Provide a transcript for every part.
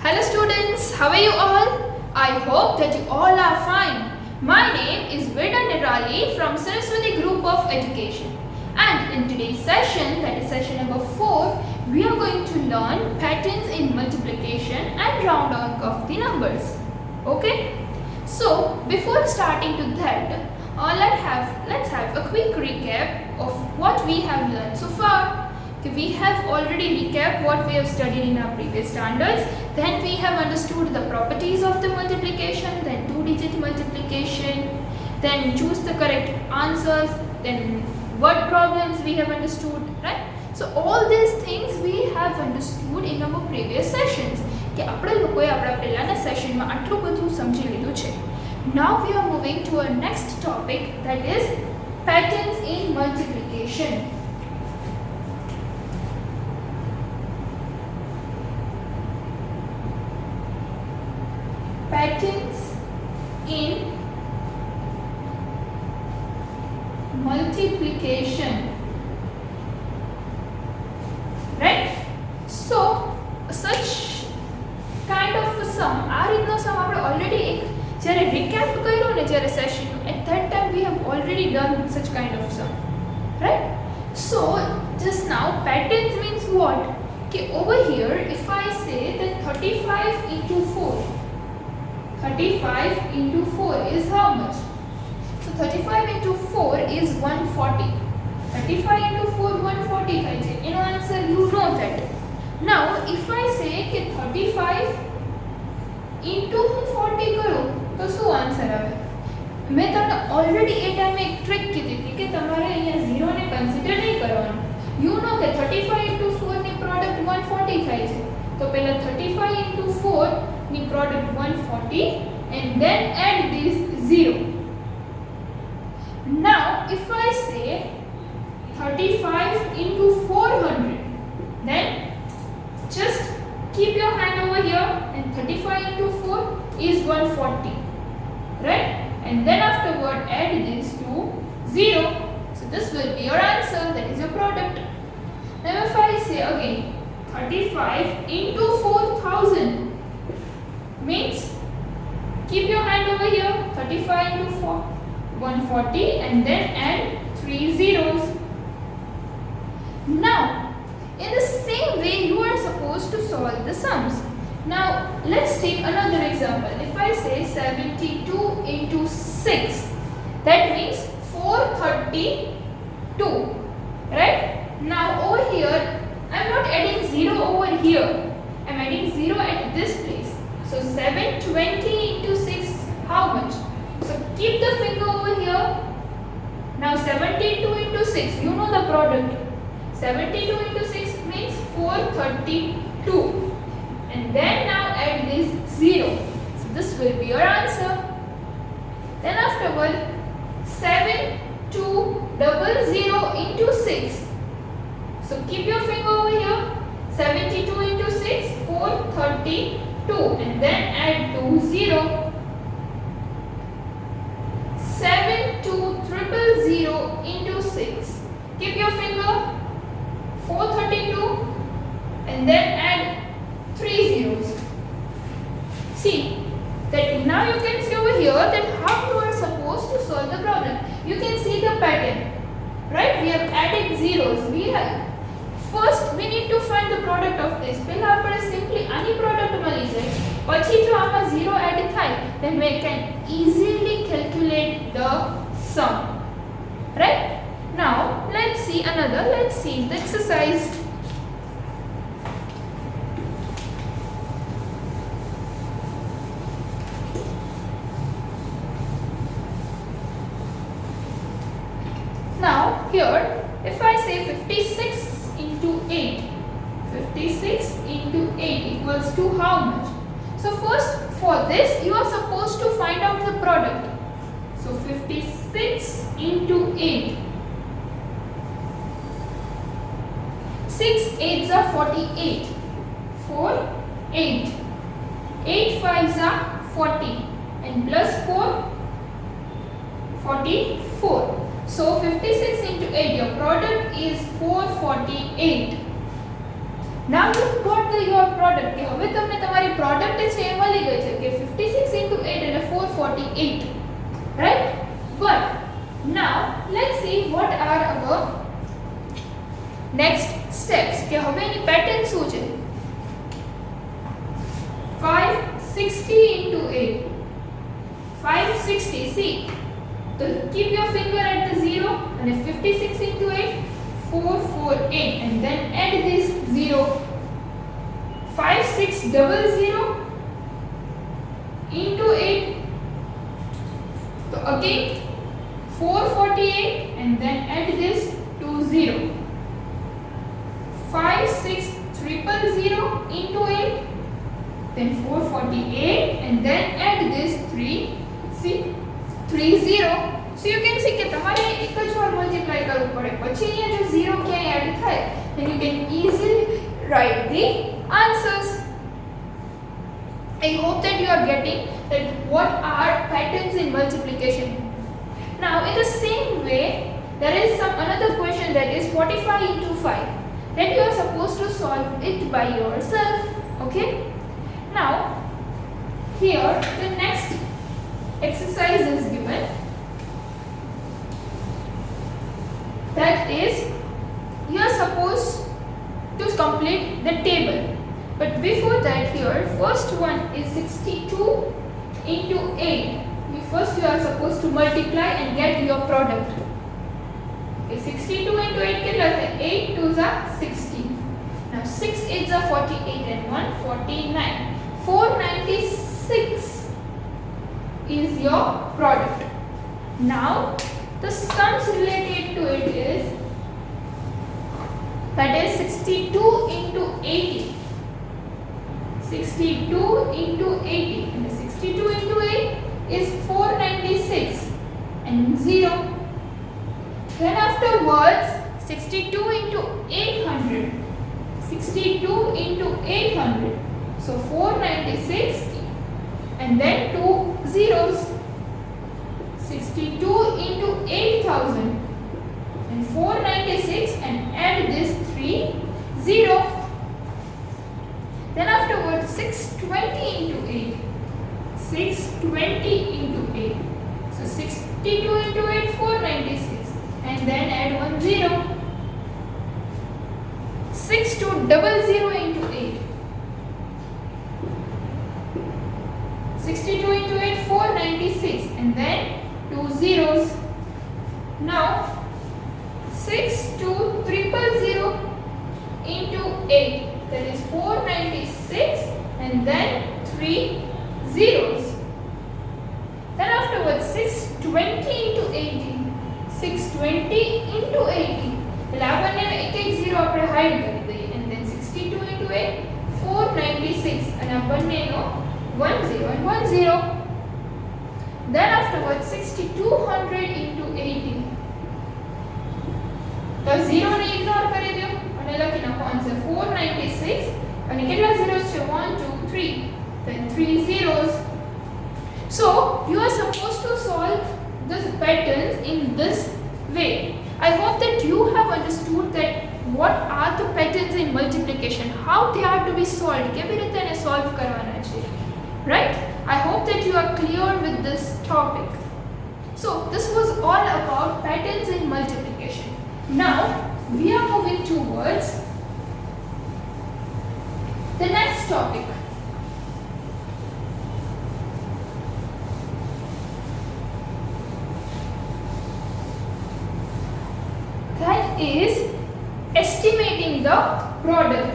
Hello students, how are you all? I hope that you all are fine. My name is Vida Nirali from Saraswati Group of Education. And in today's session, that is session number 4, we are going to learn patterns in multiplication and round off of the numbers. Okay? So, before starting to that, let's have a quick recap of what we have learned so far. We have already recapped what we have studied in our previous standards. Then we have understood the properties of the multiplication, then two-digit multiplication, then choose the correct answers, then word problems we have understood, right? So all these things we have understood in our previous sessions. કે આપણે લોકોએ આપણા પહેલાના સેશનમાં આટલું બધું સમજી લીધું છે. Now we are moving to our next topic, that is patterns in multiplication. Patterns in multiplication, right? So such kind of sum, આ રીતનો sum આપણે already એક જ્યારે recap કર્યો ને જ્યારે session, at that time we have already done such kind of sum, right? So just now patterns means what? Okay, over here if I say that 35 into 4, 35 into 4 is how much? So 35 into 4 is 140. 35 into 4 140 થાય છે. એનો answer you know that. Now if I say કે 35 into 40 કરું તો શું answer આવે? મેં તમને already એ ટાઈમે એક ટ્રિક કીધી હતી કે તમારે અહીંયા 0 ને કન્સિડર નહીં કરવાનું. You know કે 35 into 4 ની પ્રોડક્ટ 140 થાય છે. તો પહેલા 35 into 4 ની product 140 and then add this 0. Now if I say 35 into 400, then just keep your hand over here and 35 into 4 is 140, right? And then afterward add this to 0. So this will be your answer, that is your product. Now if I say again 35 into 4000 means keep your hand over here, 35 into 4 140 and then add 3 zeros. Now in the same way you are supposed to solve the sums. Now let's take another example. If I say 72 into 6, that means 432, right? Now over here I am not adding 0 over here, I am adding 0 at this place. So 720 into 6, how much? So keep the finger over here. Now 72 into 6, you know the product. 72 into 6 means 432. And then now add this 0. So this will be your answer. Then afterward 7200 into 6. So keep your finger over here. 72 into 6, 432. And then add 20. 72000 into 6. Keep your finger. 432 and then add 3 zeros. See that now you can see over here that how you are supposed to solve the problem. You can see the pattern, right? We have added zeros. First we need to find the product of this. પહેલા આપણે simply આની product મળી જાય. પછી જો આમાં 0 add થાય, then we can easily calculate the sum, right? Now let's see the exercise. Now here if I say 56 into 8, 56 into 8 equals to how much? So first for this you are supposed to find out the product. So 56 into 8, 6 8s are 48, 4 8, 8 5s are 40 and plus 4 44. So 56 into 8, your product is 448. Now you've got your product કે હવે તમને તમારી product છે એ મળી ગઈ છે કે 56 into 8 એટલે 448, right? But now let's see what are our next steps કે હવે એની પેટર્ન શું છે. 560 into 8, 560, see, so keep your finger at the 0 and 56 into 8, 448, and then add this 0. 5600 into 8, so again 448 and then add this 20. 56000 into 8, then 448 and then add this 3, see, 30. So you can see કે તમારે એક જ વાર multiply કરવું પડે, પછી અહીંયા જો 0 ક્યાંય એડ થાય then you can easily write the answers. I hope that you are getting that what are patterns in multiplication. Now in the same way there is another question that is 45 into 5 that you are supposed to solve it by yourself. Okay, now here the next exercise is given, that is you are supposed to complete the table, but before that here first one is 62 into 8. First you are supposed to multiply and get your product. Okay, 62 into 8 કેટલા થાય? 8 2s are 60. Now 6 8s are 48 and 1 49. 496 is your product. Now the sums related to it is, that is 62 into 80. 62 into 80 and 62 into 8 is 496 and 0. Then afterwards 62 into 800. 62 into 800. So 496 and then 2 zeros. 62 into 8000 and 496 and add this 3 0. Then afterwards 620 into 8. 620 into 8. So 62 into 8 496 and then add 1 0. 6200 into 8. 62 into 8 496 and then 2 zeros. Now 62000 into 8, that is 496 and then 3 zeros. Then afterwards 620 into 80. 620 into 80. એટલે આ બંને એક એક 0 આપણે hide કરી દઈએ, and then 62 into 8 496 અને આ બંનેનો 1 0 and 1 0. Then afterwards 6200 into 80. તો 0 ને ઇગ્નોર કરી દો અને લખી નાખો આન્સર 496 અને કેટલા zeros છે? 1 2 3, then 3 zeros. So you are supposed to solve this patterns in this way. I hope that you have understood that what are the patterns in multiplication, how they are to be solved, કેવી રીતે એને solve કરવાના છે, right? I hope that you are clear with this topic. So this was all about patterns in multiplication. Now we are moving towards the next topic. That is estimating the product.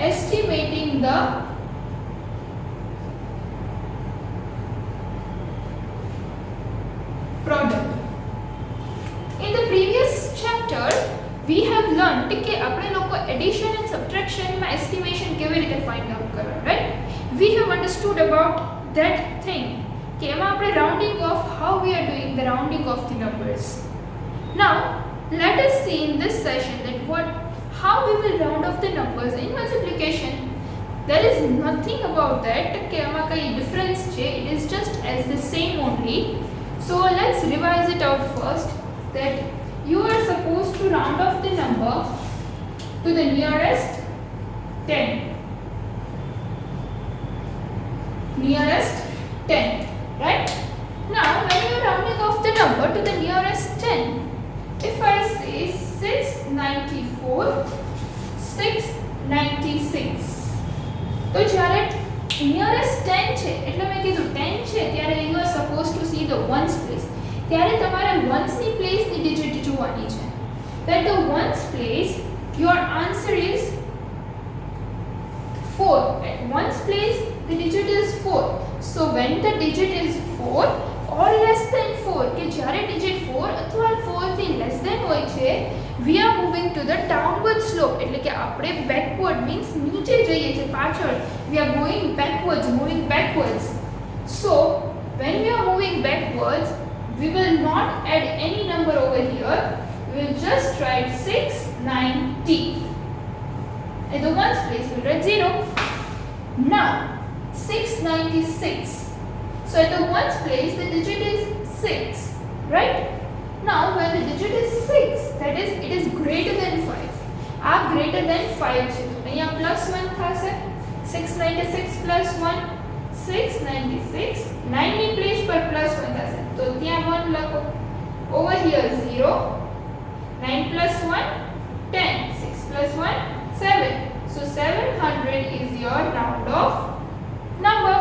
Estimating the product. In the previous chapter we have learned કે આપણે લોકો addition and subtraction માં estimation કેવી રીતે find out કરવા, right? We have understood about that thing કે એમાં આપણે rounding off, how we are doing the rounding of the numbers. Now let us see in this session that how we will round off the numbers in multiplication. There is nothing about that કે આમાં કઈ difference છે, it is just as the same only. So let's revise it out first, that you are supposed to round off the number to the nearest 10. Nearest 10, right? Now when you are rounding off the number to the nearest 10, if I say 694, 696, તો જ્યારે nearest 10 છે એટલે મેં કીધું 10 છે ત્યારે you are supposed to see the ones place. ત્યારે તમારે ones ની place ની digit જોવાની છે. That the ones place, your answer is 4. At ones place the digit is 4. So when the digit is 4 or less than 4, કે જ્યારે digit 4 અથવા 4 થી less than હોય છે, we are moving to the downward slope, એટલે કે આપણે backward means નીચે જઈએ છે, પાછળ. We are going backwards, moving backwards. So when we are moving backwards, we will not add any number over here. We will just write 690. At the ones place we will write 0. Now 696. So at the ones place the digit is 6, right? Now when the digit is 6, that is it is greater than 5. આ greater than 5 છે, તો અહીંયા +1 થશે. 696 +1 696. 9 ની place પર +1 થશે, તો ત્યાં 1 લખો. Over here 0. 9 + 1 10. 6 + 1 7. So 700 is your round off number.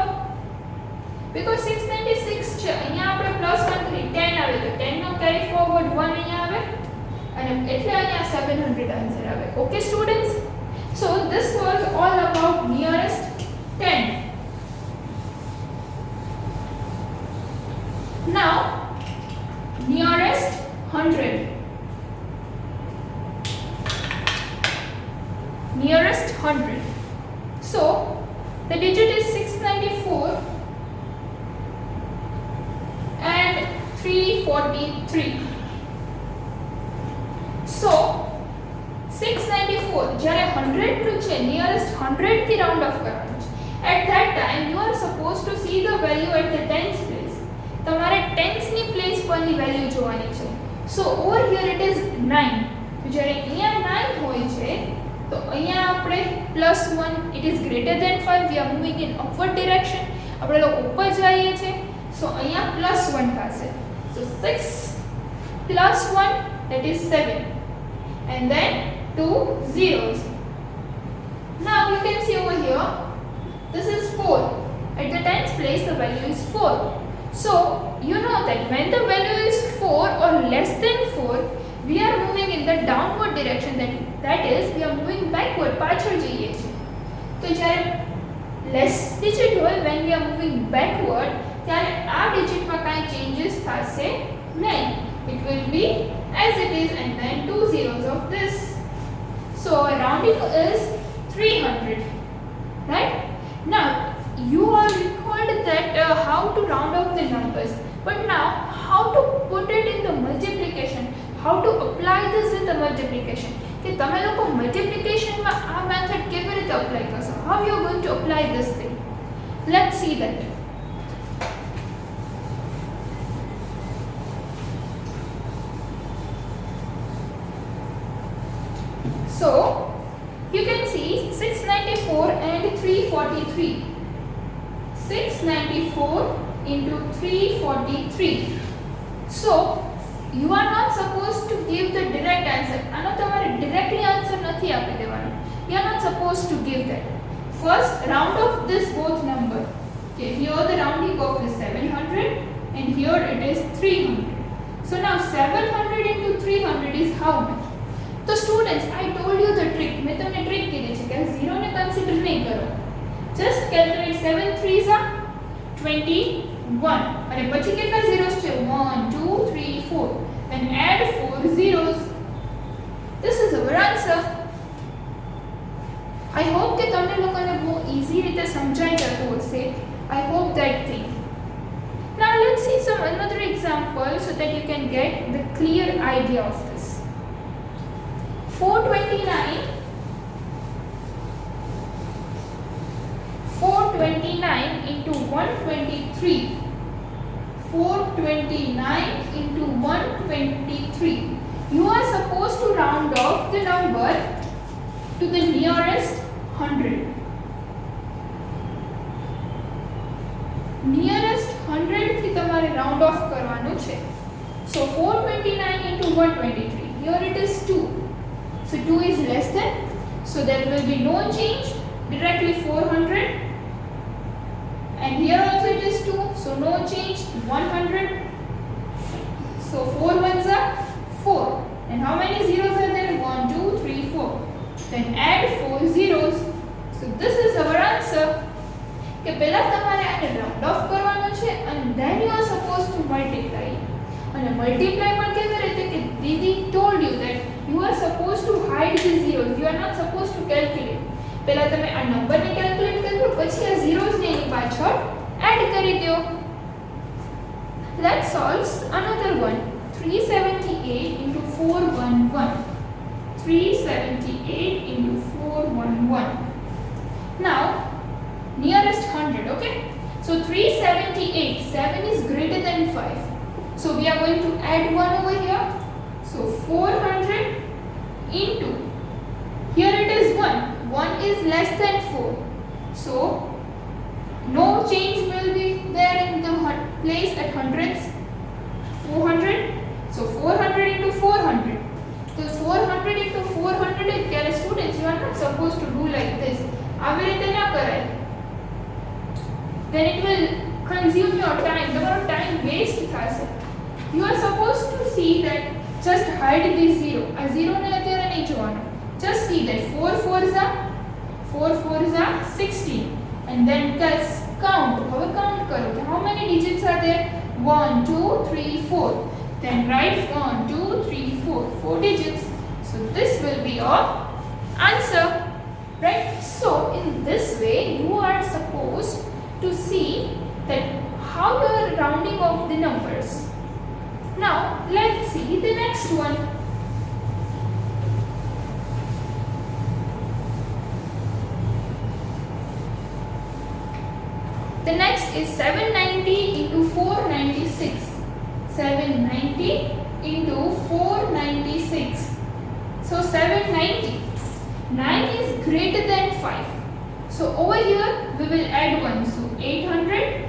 Because 696 છે, અહીંયા આપણે +1 કરી 10 આવે, તો 10 નો carry forward 1 અહીંયા આવે અને એટલે અહીંયા 700 આન્સર આવે. Okay students, so this was all about nearest 10. Now nearest 100. Nearest 100. So the digit is 694 and 343. So 694 જ્યારે 100 નું છે, nearest 100 થી round off કરવાનું છે. At that time you are supposed to see the value at the tens place. તમારે tens ની place પરની value જોવાની છે. So over here it is 9. જ્યારે અહીંયા 9 હોય છે, તો અહીંયા આપણે +1, it is greater than 5, we are moving in upward direction. આપણે લોકો ઉપર જઈએ છે, so અહીંયા +1 થશે. So 6 + 1, that is 7, and then 2 zeros. Now you can see over here, this is 4. At the tens place the value is 4. So you know that when the value is 4 or less than 4, we are moving in the downward direction, that is we are moving backward, પાછળ જઈએ છે. તો જ્યારે less digit હોય, when we are moving backward, ત્યારે આ digit માં કાંઈ changes થશે નહીં. It will be as it is and then 2 zeros of this. So rounding is 300, right? Now you all recalled that how to round off the numbers, but now how to put it in the multiplication, how to apply this in the multiplication. કે તમે લોકો multiplication માં આ method કેવી રીતે apply કરશો? How you are going to apply this thing? Let's see that. So you can see 694 and 343. 694 into 343. So you are not supposed to give the direct answer. આનો તમારે directly answer નથી આપી દેવાનો. You are not supposed to give that. First round off this both number. Okay, here the rounding off is 700 and here it is 300. So now 700 into 300 is how much? So students, I told you the trick. મેં તમને trick કીધી છે કે 0 ને consider નહીં કરો. Just calculate 7 3s are 21 અને પછી કેટલા zeros છે? 1 2 3 4. Then add 4 zeros. This is our answer. I hope કે તમને લોકોને બહુ easy રીતે સમજાઈ જતું હશે. I hope that thing. Now let's see some another example so that you can get the clear idea of this. 429 into 123. 429 into 123. You are supposed to round off the number to the nearest 100. Nearest 100 થી તમારે round off કરવાનું છે. So 429 into 123. Here it is 2. So 2 is less than. So there will be no change. Directly 400. And here also it is 2. So no change. 100. So 4 ones are 4. And how many zeros are there? 1, 2, 3, 4. Then add 4 zeros. So this is our answer. કે પહેલા તમારે આને round of કરવાનું છે and then you are supposed to multiply. અને multiply પણ કેવી રીતે કે દીદી told you that you are supposed to hide the zeros. You are not supposed to calculate. પહેલા તમે આ નંબરને કેલ્ક્યુલેટ કરો પછી આ zeros ને એની પાછળ એડ કરી દો. Let's solve another one. 378 into 411. 378 into 411. Now nearest 100, okay? So 378, 7 is greater than 5. So we are going to add 1 over here. So 400 into, here it is 1. 1 is less than 4. So no change will be there in the place at hundreds. 400. So 400 into 400. So 400 into 400 is there. Students, you are not supposed to do like this. આવી રીતે ના કરાય. Then it will consume your time. તમારો time waste થશે. You are supposed to see that just hide this zero. આ zero ને અત્યારે નહીં જોવાનો. Just see that 4 4s are 16. And then just count. હવે count કરો. How many digits are there? 1 2 3 4. Then write 1 2 3 4. 4 digits. So this will be your answer. Right? So in this way you are supposed to see that how you are rounding off the numbers. Now let's see the next one. The next is 790 into 496. 790 into 496. So 790. 9 is greater than 5. So over here we will add 1. So 800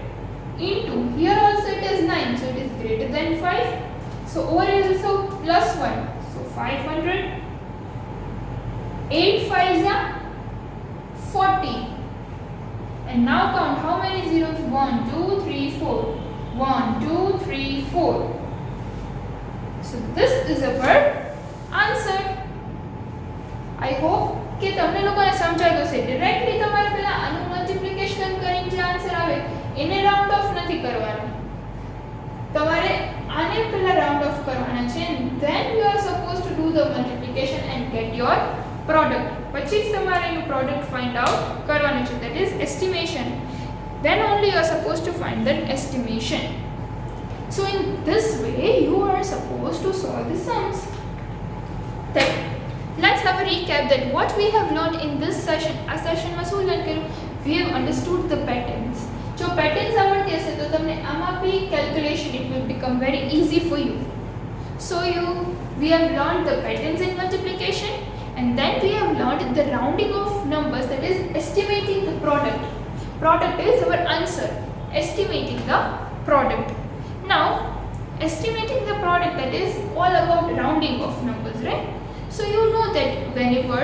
into, here also it is 9. So it is greater than 5. So over here also plus 1. So 500. 8 5s are 40. And now count how many zeros? 1 2 3 4. 1 2 3 4. So this is our answer. I hope કે તમને લોકોને સમજાઈ ગયું. Directly તમારે પહેલા આનું multiplication કરીને જે આન્સર આવે એને રાઉન્ડ ઓફ નથી કરવાનો. તમારે આને પહેલા રાઉન્ડ ઓફ કરવાના છે and then you are supposed to do the multiplication and get your product. પછી જ તમારે એનું product find out કરવાનું છે. That is estimation. Then only you are supposed to find that estimation. So in this way you are supposed to solve the sums. Then let's have a recap that what we have learned in this session. આ સેશનમાં શું learn કર્યું? We have understood the patterns. જો patterns આવડતી હશે તો તમને આમાં બી calculation it will become very easy for you. So we have learned the patterns in multiplication and then we have learned the rounding of numbers, that is estimating the product. Product is our answer. Estimating the product. Now estimating the product, that is all about rounding of numbers, right? So you know that whenever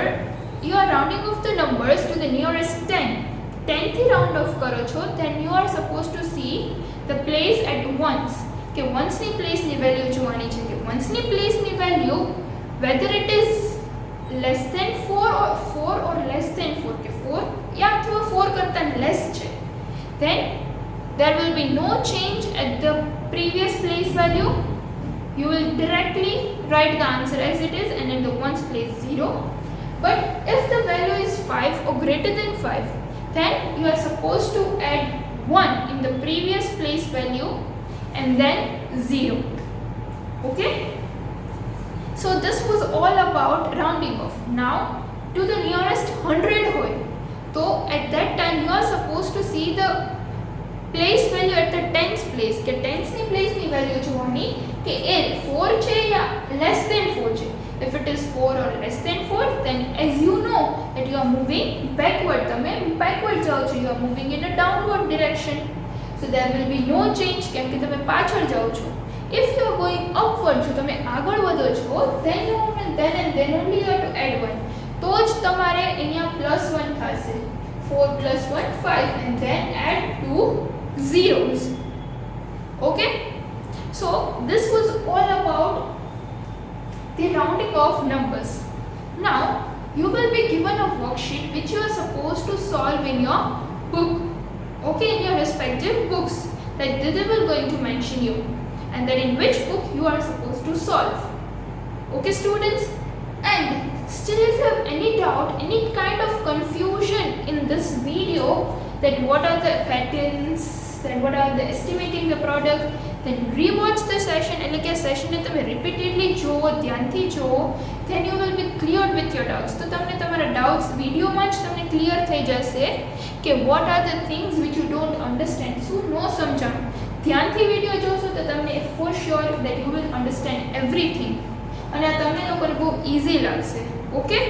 you are rounding off the numbers to the nearest 10, 10 થી round off કરો છો, then you are supposed to see the place at ones. કે ones ની place ની value જોવાની છે કે ones ની place ની value whether it is less than 4 or less than 4 કે 4 યા અથવા 4 કરતા less છે. Then there will be no change at the previous place value. You will directly write the answer as it is and in the ones place 0. But if the value is 5 or greater than 5, then you are supposed to add 1 in the previous place value and then 0. Okay? So this was all about rounding off. Now to the nearest 100 hoy, so at that time you are supposed to see the place value value at the tens place કે tens ની place ની value જોવાની કે એ 4 છે યા less than 4 છે. If it is 4 or less than 4, then as you know that you are moving backward, તમે backward જાઓ છો, you are moving in a downward direction. So there will be no change કેમ કે તમે પાછળ જાઓ છો. If you are going upward, જો તમે આગળ વધો છો, then only you have to add 1. તો જ તમારે અહીંયા +1 થશે. 4 + 1 5 and then add 2 zeros. Okay, so this was all about the rounding off numbers. Now you will be given a worksheet which you are supposed to solve in your book, okay, in your respective books that they will going to mention you, and then in which book you are supposed to solve. Okay students, and still if you have any doubt, any kind of confusion in this video, that what are the patterns, then what are the estimating the product, then rewatch the session, એટલે કે સેશનને તમે repeatedly જોવો, ધ્યાનથી જોવો, then you will be cleared with your doubts. તો તમને તમારા doubts વિડીયોમાં જ તમને ક્લિયર થઈ જશે કે what are the things which you don't understand, શું ન સમજાણું. ધ્યાનથી વિડીયો જોશો તો તમને for sure that you will understand everything, અને આ તમને લોકોને બહુ easy લાગશે. Okay,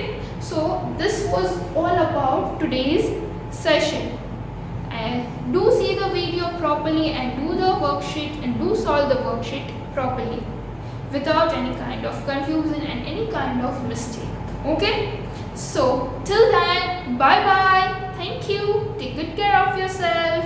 so this was all about today's session. And do see the video properly and do the worksheet and do solve the worksheet properly without any kind of confusion and any kind of mistake. Okay, so till then, bye bye, thank you, take good care of yourself.